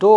2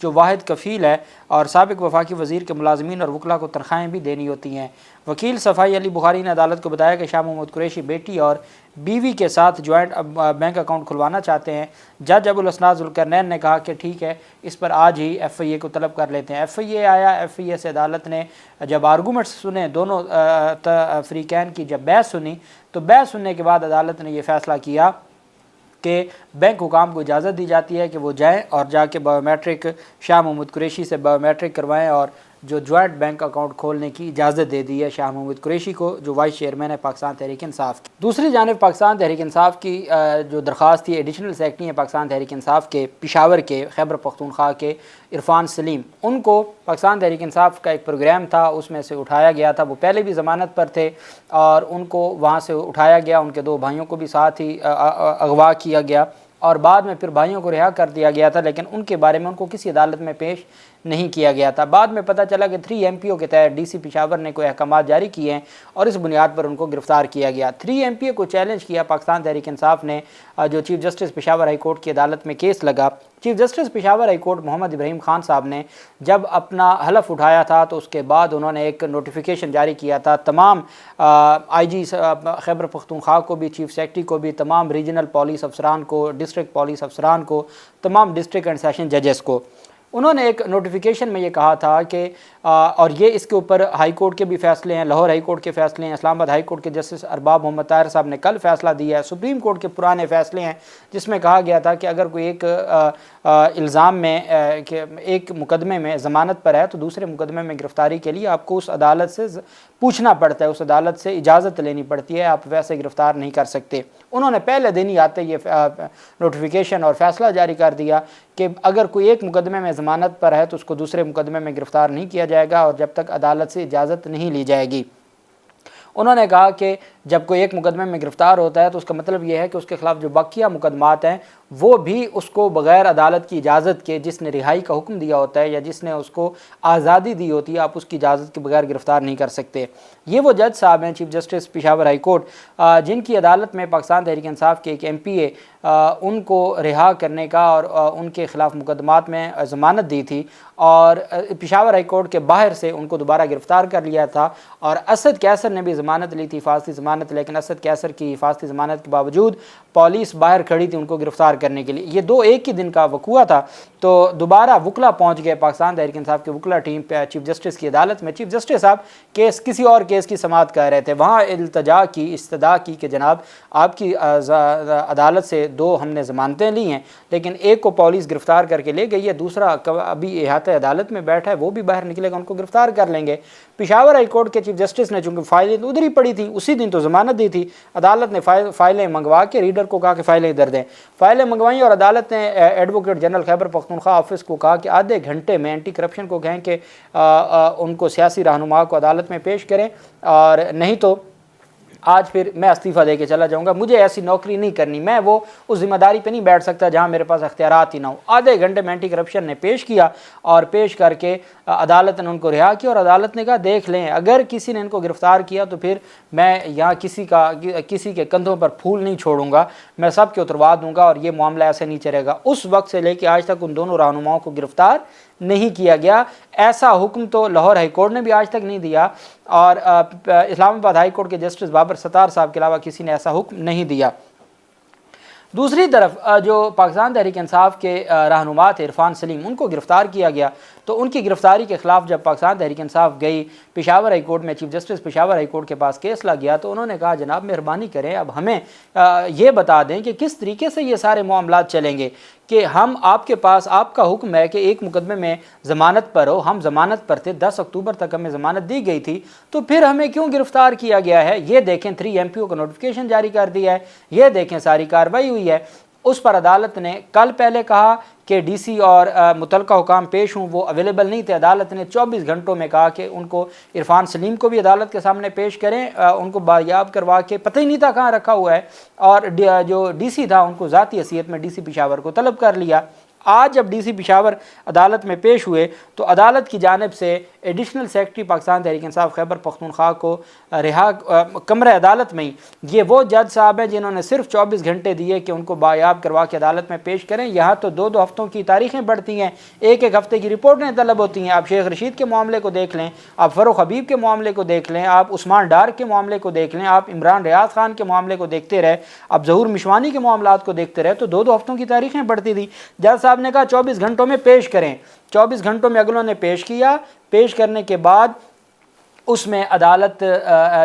جو واحد کفیل ہے، اور سابق وفاقی وزیر کے ملازمین اور وکلاء کو تنخواہیں بھی دینی ہوتی ہیں۔ وکیل صفائی علی بخاری نے عدالت کو بتایا کہ شاہ محمود قریشی بیٹی اور بیوی کے ساتھ جوائنٹ بینک اکاؤنٹ کھلوانا چاہتے ہیں۔ جج ابوالاسناد ذوالقرنین نے کہا کہ ٹھیک ہے، اس پر آج ہی ایف آئی اے کو طلب کر لیتے ہیں۔ ایف آئی اے آیا، ایف آئی اے سے عدالت نے جب آرگومنٹس سنے، دونوں فریقین کی جب بحث سنی، تو بحث سننے کے بعد عدالت نے یہ فیصلہ کیا کہ بینک حکام کو اجازت دی جاتی ہے کہ وہ جائیں اور جا کے بایو میٹرک شاہ محمود قریشی سے بایو میٹرک کروائیں، اور جو جوائنٹ بینک اکاؤنٹ کھولنے کی اجازت دے دی ہے شاہ محمود قریشی کو، جو وائس چیئرمین ہے پاکستان تحریک انصاف کی۔ دوسری جانب پاکستان تحریک انصاف کی جو درخواست تھی، ایڈیشنل سیکرٹری ہیں پاکستان تحریک انصاف کے پشاور کے، خیبر پختونخوا کے عرفان سلیم، ان کو پاکستان تحریک انصاف کا ایک پروگرام تھا، اس میں سے اٹھایا گیا تھا۔ وہ پہلے بھی ضمانت پر تھے اور ان کو وہاں سے اٹھایا گیا، ان کے 2 بھائیوں کو بھی ساتھ ہی اغوا کیا گیا اور بعد میں پھر بھائیوں کو رہا کر دیا گیا تھا، لیکن ان کے بارے میں ان کو کسی عدالت میں پیش نہیں کیا گیا تھا۔ بعد میں پتہ چلا کہ 3 MPO کے تحت ڈی سی پشاور نے کوئی احکامات جاری کیے ہیں اور اس بنیاد پر ان کو گرفتار کیا گیا۔ 3 MPO کو چیلنج کیا پاکستان تحریک انصاف نے، جو chief justice Peshawar high court کی عدالت میں کیس لگا۔ Chief justice Peshawar high court Muhammad Ibrahim Khan صاحب نے جب اپنا حلف اٹھایا تھا تو اس کے بعد انہوں نے ایک نوٹیفیکیشن جاری کیا تھا تمام آئی جی خیبر پختونخوا کو بھی، چیف سیکرٹری کو بھی، تمام ریجنل پولیس افسران کو، ڈسٹرکٹ پولیس افسران کو، تمام ڈسٹرکٹ اینڈ سیشن ججز کو۔ انہوں نے ایک نوٹیفیکیشن میں یہ کہا تھا کہ اور یہ اس کے اوپر ہائی کورٹ کے بھی فیصلے ہیں، لاہور ہائی کورٹ کے فیصلے ہیں، اسلام آباد ہائی کورٹ کے جسٹس ارباب محمد طاہر صاحب نے کل فیصلہ دیا ہے، سپریم کورٹ کے پرانے فیصلے ہیں جس میں کہا گیا تھا کہ اگر کوئی ایک الزام میں کہ ایک مقدمے میں ضمانت پر ہے تو دوسرے مقدمے میں گرفتاری کے لیے آپ کو اس عدالت سے پوچھنا پڑتا ہے، اس عدالت سے اجازت لینی پڑتی ہے، آپ ویسے گرفتار نہیں کر سکتے۔ انہوں نے پہلے دن ہی آتے یہ نوٹیفیکیشن اور فیصلہ جاری کر دیا کہ اگر کوئی ایک مقدمے میں ضمانت پر ہے تو اس کو دوسرے مقدمے میں گرفتار نہیں کیا جائے گا اور جب تک عدالت سے اجازت نہیں لی جائے گی۔ انہوں نے کہا کہ جب کوئی ایک مقدمے میں گرفتار ہوتا ہے تو اس کا مطلب یہ ہے کہ اس کے خلاف جو باقیہ مقدمات ہیں وہ بھی اس کو بغیر عدالت کی اجازت کے، جس نے رہائی کا حکم دیا ہوتا ہے یا جس نے اس کو آزادی دی ہوتی ہے، آپ اس کی اجازت کے بغیر گرفتار نہیں کر سکتے۔ یہ وہ جج صاحب ہیں chief justice Peshawar high court جن کی عدالت میں پاکستان تحریک انصاف کے ایک MPA ان کو رہا کرنے کا اور ان کے خلاف مقدمات میں ضمانت دی تھی، اور پشاور ہائی کورٹ کے باہر سے ان کو دوبارہ گرفتار کر لیا تھا۔ اور اسد کیسر نے بھی ضمانت لی تھی، حفاظتی ضمانت، لیکن اسد کیسر کی حفاظتی ضمانت کے باوجود پولیس باہر کھڑی تھی ان کو گرفتار کرنے کے لیے۔ یہ 2 ایک ہی دن کا وقوع تھا، تو دوبارہ وکلا پہنچ گئے پاکستان تحریک انصاف کی وکلا ٹیم چیف جسٹس کی عدالت میں۔ چیف جسٹس صاحب کسی اور کیس کی سماعت کر رہے تھے، وہاں التجا کی، استدعا کی کہ جناب آپ کی عدالت سے 2 ہم نے ضمانتیں لی ہیں، لیکن ایک کو پولیس گرفتار کر کے لے گئی ہے، دوسرا ابھی احاطہ عدالت میں بیٹھا ہے، وہ بھی باہر نکلے گا، ان کو گرفتار کر لیں گے۔ پشاور ہائی کورٹ کے چیف جسٹس نے چونکہ فائلیں ادھر ہی پڑی تھیں، اسی دن تو ضمانت دی تھی، عدالت نے فائلیں منگوا کے ریڈر کو کہا کہ فائلیں ادھر دیں، فائلیں منگوائیں، اور عدالت نے advocate general Khyber Pakhtunkhwa office کو کہا کہ آدھے گھنٹے میں اینٹی کرپشن کو کہیں کہ ان کو سیاسی رہنما کو عدالت میں پیش کریں، اور نہیں تو آج پھر میں استعفیٰ دے کے چلا جاؤں گا، مجھے ایسی نوکری نہیں کرنی، میں وہ اس ذمہ داری پہ نہیں بیٹھ سکتا جہاں میرے پاس اختیارات ہی نہ ہوں۔ آدھے گھنٹے میں اینٹی کرپشن نے پیش کیا اور پیش کر کے عدالت نے ان کو رہا کیا، اور عدالت نے کہا دیکھ لیں اگر کسی نے ان کو گرفتار کیا تو پھر میں یہاں کسی کے کندھوں پر پھول نہیں چھوڑوں گا، میں سب کے اتروا دوں گا اور یہ معاملہ ایسے نہیں چلے گا۔ اس وقت سے لے کے آج تک ان دونوں رہنماؤں کو گرفتار نہیں کیا گیا۔ ایسا حکم تو لاہور ہائی کورٹ نے بھی آج تک نہیں دیا، اور اسلام آباد ہائی کورٹ کے جسٹس بابر ستار صاحب کے علاوہ کسی نے ایسا حکم نہیں دیا۔ دوسری طرف جو پاکستان تحریک انصاف کے رہنما تھے عرفان سلیم، ان کو گرفتار کیا گیا، تو ان کی گرفتاری کے خلاف جب پاکستان تحریک انصاف گئی پشاور ہائی کورٹ میں، chief justice Peshawar high court کے پاس کیس لگ گیا، تو انہوں نے کہا جناب مہربانی کریں اب ہمیں یہ بتا دیں کہ کس طریقے سے یہ سارے معاملات چلیں گے، کہ ہم آپ کے پاس آپ کا حکم ہے کہ ایک مقدمے میں ضمانت پر ہو، ہم ضمانت پر تھے، 10 اکتوبر تک ہمیں ضمانت دی گئی تھی، تو پھر ہمیں کیوں گرفتار کیا گیا ہے؟ یہ دیکھیں 3 MPO کا نوٹیفیکیشن جاری کر دیا ہے، یہ دیکھیں ساری کارروائی ہوئی ہے۔ اس پر عدالت نے کل پہلے کہا کہ ڈی سی اور متعلقہ حکام پیش ہوں، وہ اویلیبل نہیں تھے، عدالت نے 24 گھنٹوں میں کہا کہ ان کو عرفان سلیم کو بھی عدالت کے سامنے پیش کریں، ان کو بایاب کروا کے، پتہ ہی نہیں تھا کہاں رکھا ہوا ہے، اور جو ڈی سی تھا ان کو ذاتی حیثیت میں ڈی سی پشاور کو طلب کر لیا۔ آج جب ڈی سی پشاور عدالت میں پیش ہوئے تو عدالت کی جانب سے ایڈیشنل سیکرٹری پاکستان تحریک انصاف خیبر پختونخوا کو رہا کمرہ عدالت میں یہ وہ جج صاحب ہیں جنہوں نے صرف 24 گھنٹے دیے کہ ان کو بایاب کروا کے عدالت میں پیش کریں. یہاں تو 2 ہفتوں کی تاریخیں بڑھتی ہیں, ایک ہفتے کی رپورٹیں طلب ہوتی ہیں. آپ شیخ رشید کے معاملے کو دیکھ لیں, آپ فروخ حبیب کے معاملے کو دیکھ لیں, آپ عثمان ڈار کے معاملے کو دیکھ لیں, آپ عمران ریاض خان کے معاملے کو دیکھتے رہے, آپ ظہور مشوانی کے معاملات کو دیکھتے رہے, تو 2 ہفتوں کی تاریخیں بڑھتی تھی. جج صاحب نے کہا 24 گھنٹوں میں پیش کریں. 24 گھنٹوں میں اگلوں نے پیش کیا. پیش کرنے کے بعد اس میں عدالت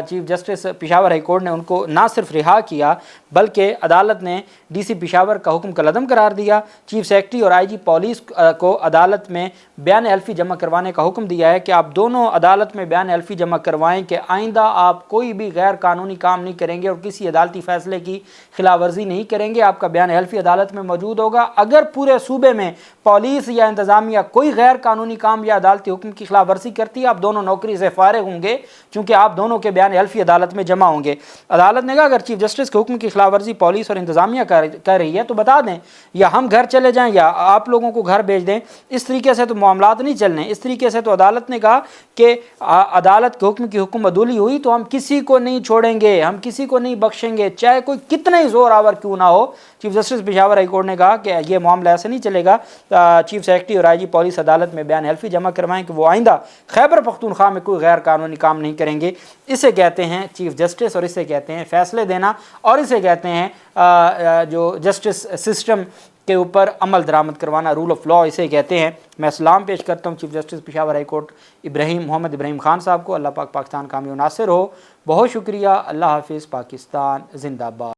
chief justice Peshawar high court نے ان کو نہ صرف رہا کیا بلکہ عدالت نے ڈی سی پشاور کا حکم کالعدم قرار دیا. چیف سیکرٹری اور آئی جی پولیس کو عدالت میں بیان حلفی جمع کروانے کا حکم دیا ہے کہ آپ دونوں عدالت میں بیان حلفی جمع کروائیں کہ آئندہ آپ کوئی بھی غیر قانونی کام نہیں کریں گے اور کسی عدالتی فیصلے کی خلاف ورزی نہیں کریں گے. آپ کا بیان حلفی عدالت میں موجود ہوگا. اگر پورے صوبے میں پولیس یا انتظامیہ کوئی غیر قانونی کام یا عدالتی حکم کی خلاف ورزی کرتی ہے آپ دونوں نوکری سے فارغ ہوں گے, چونکہ آپ دونوں کے بیان حلفی عدالت میں جمع ہوں گے. عدالت نے کہا اگر چیف جسٹس کے حکم کی خلاف ورزی پولیس اور انتظامیہ کر رہی ہے تو بتا دیں, یا ہم گھر چلے جائیں یا آپ لوگوں کو گھر بھیج دیں. اس طریقے سے تو معاملات نہیں چلنے. اس طریقے سے تو عدالت نے کہا کہ عدالت کے حکم کی حکم عدولی ہوئی تو ہم کسی کو نہیں چھوڑیں گے, ہم کسی کو نہیں بخشیں گے, چاہے کوئی کتنا ہی زور آور کیوں نہ ہو. Chief justice Peshawar high court نے کہا کہ یہ معاملہ ایسے نہیں چلے گا. چیف سیکرٹری اور آئی جی پولیس عدالت میں بیان حلفی جمع کروائیں کہ وہ آئندہ خیبر پختونخوا میں کوئی غیر قانونی کام نہیں کریں گے. اسے کہتے ہیں چیف جسٹس اور اسے کہتے ہیں فیصلے دینا اور اسے کہتے ہیں جو جسٹس سسٹم کے اوپر عمل درآمد کروانا, رول آف لا اسے کہتے ہیں. میں سلام پیش کرتا ہوں chief justice Peshawar high court Muhammad Ibrahim Khan صاحب کو. اللہ پاک پاکستان کامیاب ناصر ہو. بہت شکریہ. اللہ حافظ. پاکستان زندہ باد.